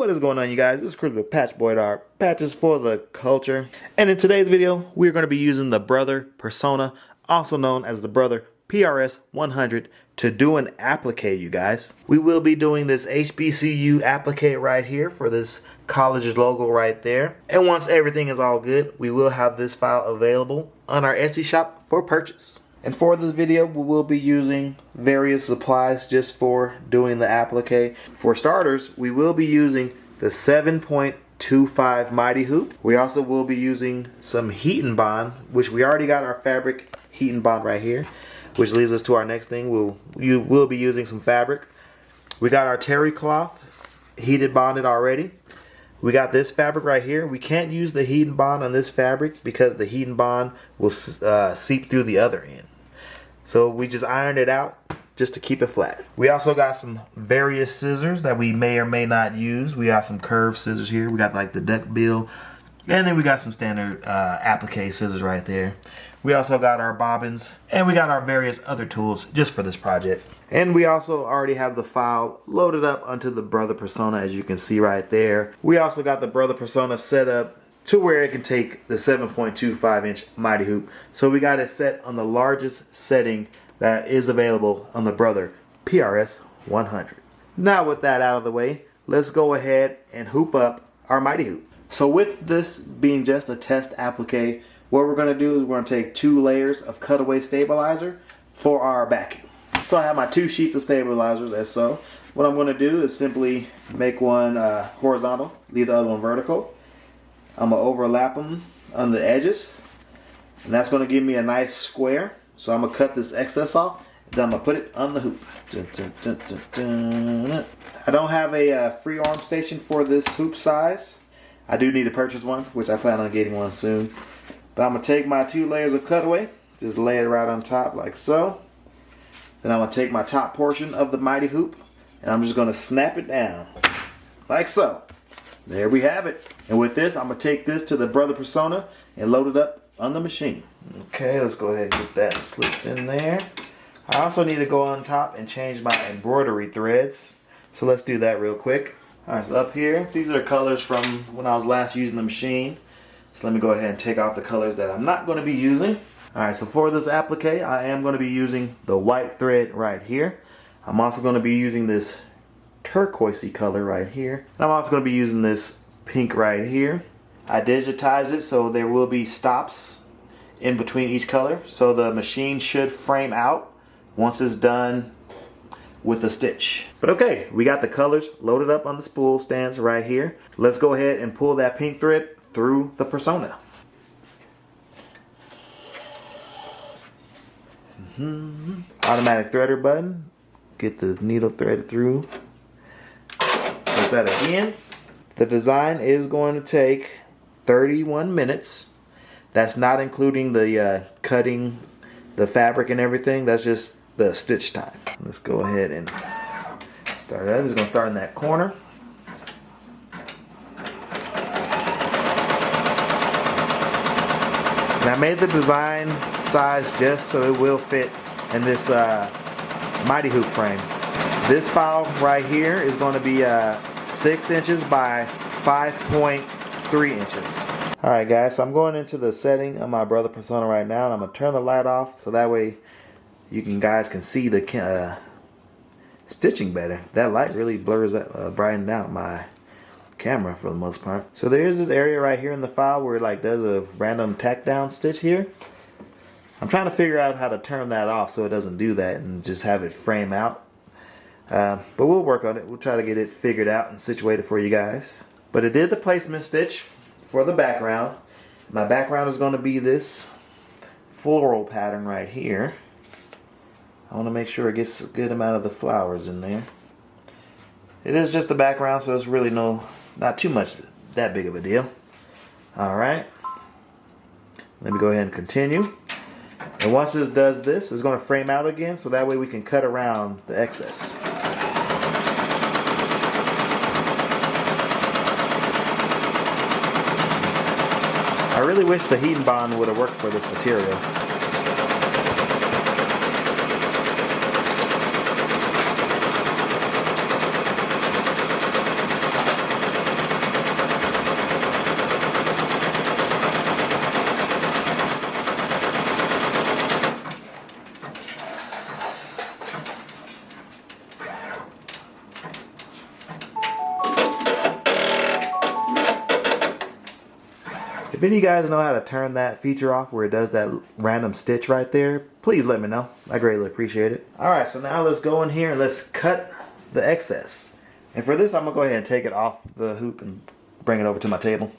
What is going on, you guys? This is Chris with Patchboard Art, patches for the culture. And in today's video, we're going to be using the Brother Persona, also known as the Brother PRS 100, to do an applique, you guys. We will be doing this HBCU applique right here for this college logo right there. And once everything is all good, we will have this file available on our Etsy shop for purchase. And for this video, we will be using various supplies just for doing the applique. For starters, we will be using the 7.25 MightyHoop. We also will be using some heat and bond, which we already got our fabric heat and bond right here, which leads us to our next thing. You will be using some fabric. We got our terry cloth heated bonded already. We got this fabric right here. We can't use the heat and bond on this fabric because the heat and bond will seep through the other end. So we just ironed it out just to keep it flat. We also got some various scissors that we may or may not use. We got some curved scissors here. We got like the duck bill. And then we got some standard applique scissors right there. We also got our bobbins. And we got our various other tools just for this project. And we also already have the file loaded up onto the Brother Persona, as you can see right there. We also got the Brother Persona set up to where it can take the 7.25 inch MightyHoop. So we got it set on the largest setting that is available on the Brother PRS 100. Now with that out of the way, let's go ahead and hoop up our MightyHoop. So with this being just a test applique, what we're going to do is we're going to take 2 layers of cutaway stabilizer for our backing. So I have my 2 sheets of stabilizers as so. What I'm going to do is simply make one horizontal, leave the other one vertical. I'm going to overlap them on the edges, and that's going to give me a nice square. So I'm going to cut this excess off, then I'm going to put it on the hoop. Dun, dun, dun, dun, dun. I don't have a free arm station for this hoop size. I do need to purchase one, which I plan on getting one soon. But I'm going to take my 2 layers of cutaway, just lay it right on top like so. Then I'm going to take my top portion of the MightyHoop, and I'm just going to snap it down like so. There we have it. And with this, I'm going to take this to the Brother Persona and load it up on the machine. Okay, let's go ahead and get that slipped in there. I also need to go on top and change my embroidery threads. So let's do that real quick. Alright, so up here, these are colors from when I was last using the machine. So let me go ahead and take off the colors that I'm not going to be using. Alright, so for this applique, I am going to be using the white thread right here. I'm also going to be using this turquoisey color right here. And I'm also going to be using this pink right here. I digitized it so there will be stops in between each color, so the machine should frame out once it's done with the stitch. But okay, we got the colors loaded up on the spool stands right here. Let's go ahead and pull that pink thread through the Persona. Automatic threader button. Get the needle threaded through. Press that again. The design is going to take 31 minutes. That's not including the cutting the fabric and everything. That's just the stitch time. Let's go ahead and start it. I'm just going to start in that corner. And I made the design size just so it will fit in this MightyHoop frame. This file right here is going to be 6 inches by 5.3 inches. Alright guys, so I'm going into the setting of my Brother Persona right now, and I'm going to turn the light off so that way you guys can see the stitching better. That light really blurs that, brightens out my camera for the most part. So there's this area right here in the file where it like does a random tack down stitch here. I'm trying to figure out how to turn that off so it doesn't do that and just have it frame out. But we'll work on it. We'll try to get it figured out and situated for you guys. But it did the placement stitch for the background. My background is going to be this floral pattern right here. I want to make sure it gets a good amount of the flowers in there. It is just the background, so it's really not too much that big of a deal. Alright. Let me go ahead and continue. And once this does this, it's going to frame out again, so that way we can cut around the excess. I really wish the heat and bond would have worked for this material. If any of you guys know how to turn that feature off where it does that random stitch right there, please let me know. I greatly appreciate it. Alright, so now let's go in here and let's cut the excess. And for this, I'm going to go ahead and take it off the hoop and bring it over to my table.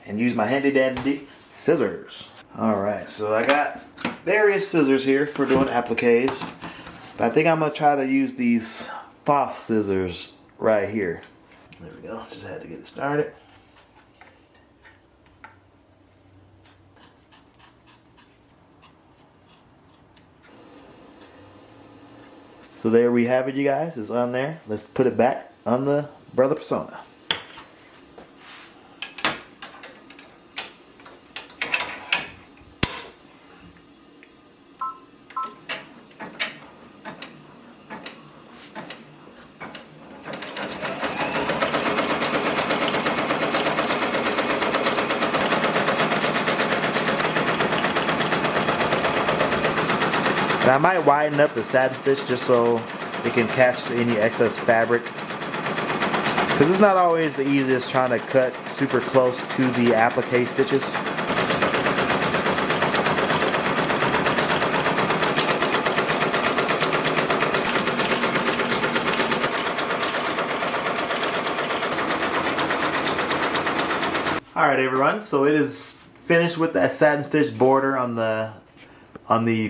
And use my handy dandy scissors. Alright, so I got various scissors here for doing appliques. But I think I'm going to try to use these Thoth scissors right here. There we go, just had to get it started. So there we have it, you guys. It's on there. Let's put it back on the Brother Persona. And I might widen up the satin stitch just so it can catch any excess fabric. Because it's not always the easiest trying to cut super close to the applique stitches. Alright everyone, so it is finished with that satin stitch border on the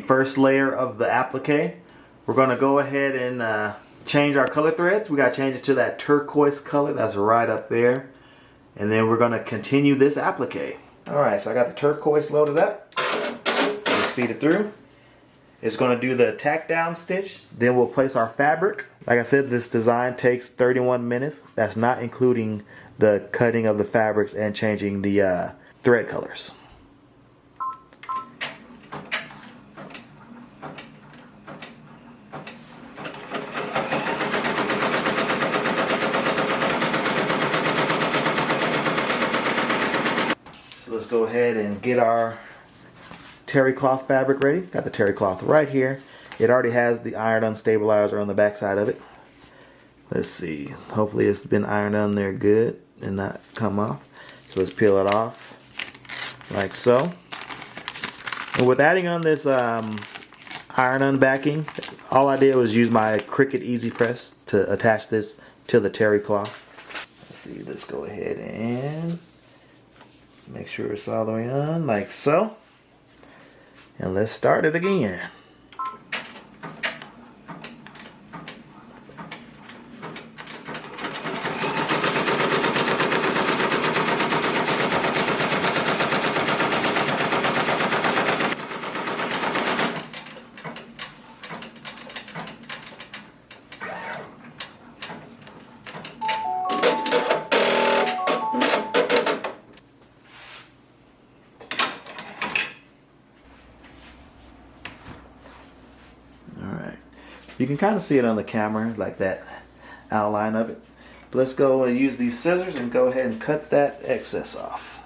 first layer of the applique. We're going to go ahead and change our color threads. We got to change it to that turquoise color that's right up there. And then we're going to continue this applique. Alright, so I got the turquoise loaded up. Let's speed it through. It's going to do the tack down stitch. Then we'll place our fabric. Like I said, this design takes 31 minutes. That's not including the cutting of the fabrics and changing the thread colors. Let's go ahead and get our terry cloth fabric ready. Got the terry cloth right here. It already has the iron-on stabilizer on the back side of it. Let's see. Hopefully it's been ironed on there good and not come off. So let's peel it off like so. And with adding on this iron-on backing, all I did was use my Cricut Easy Press to attach this to the terry cloth. Let's see. Let's go ahead and make sure it's all the way on, like so. And let's start it again. You can kind of see it on the camera, like that outline of it. But let's go and use these scissors and go ahead and cut that excess off.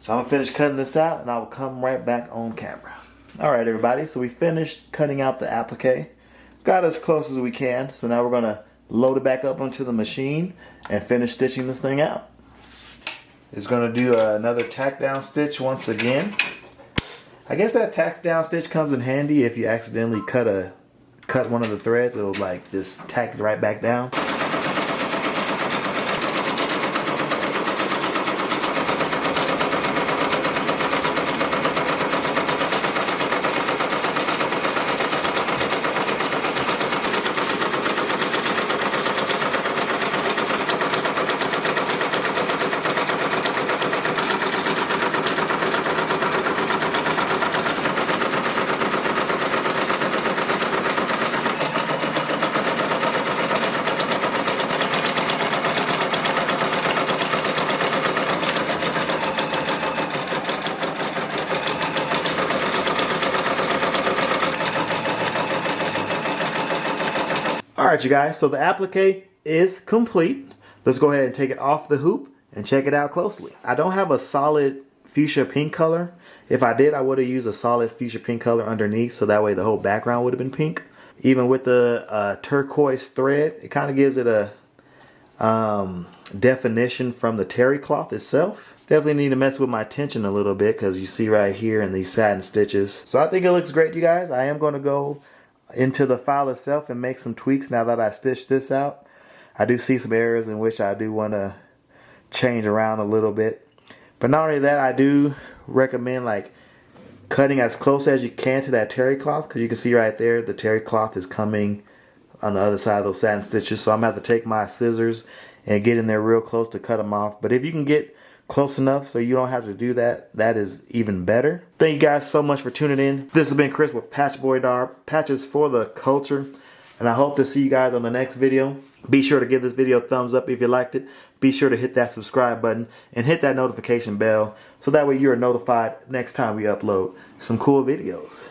So I'm going to finish cutting this out and I will come right back on camera. Alright everybody, so we finished cutting out the applique. Got as close as we can. So now we're going to load it back up onto the machine and finish stitching this thing out. It's going to do another tack down stitch once again. I guess that tack down stitch comes in handy if you accidentally cut one of the threads. It'll like just tack it right back down. Alright you guys, so the applique is complete. Let's go ahead and take it off the hoop and check it out closely. I don't have a solid fuchsia pink color. If I did, I would have used a solid fuchsia pink color underneath, so that way the whole background would have been pink. Even with the turquoise thread, it kind of gives it a definition from the terry cloth itself. Definitely need to mess with my tension a little bit because you see right here in these satin stitches. So I think it looks great, you guys. I am going to go into the file itself and make some tweaks now that I stitched this out. I do see some areas in which I do want to change around a little bit. But not only that, I do recommend like cutting as close as you can to that terry cloth, because you can see right there the terry cloth is coming on the other side of those satin stitches. So I'm going to have to take my scissors and get in there real close to cut them off. But if you can get close enough so you don't have to do that, that is even better. Thank you guys so much for tuning in. This has been Chris with Patchboydar, patches for the culture, and I hope to see you guys on the next video. Be sure to give this video a thumbs up if you liked it. Be sure to hit that subscribe button and hit that notification bell so that way you are notified next time we upload some cool videos.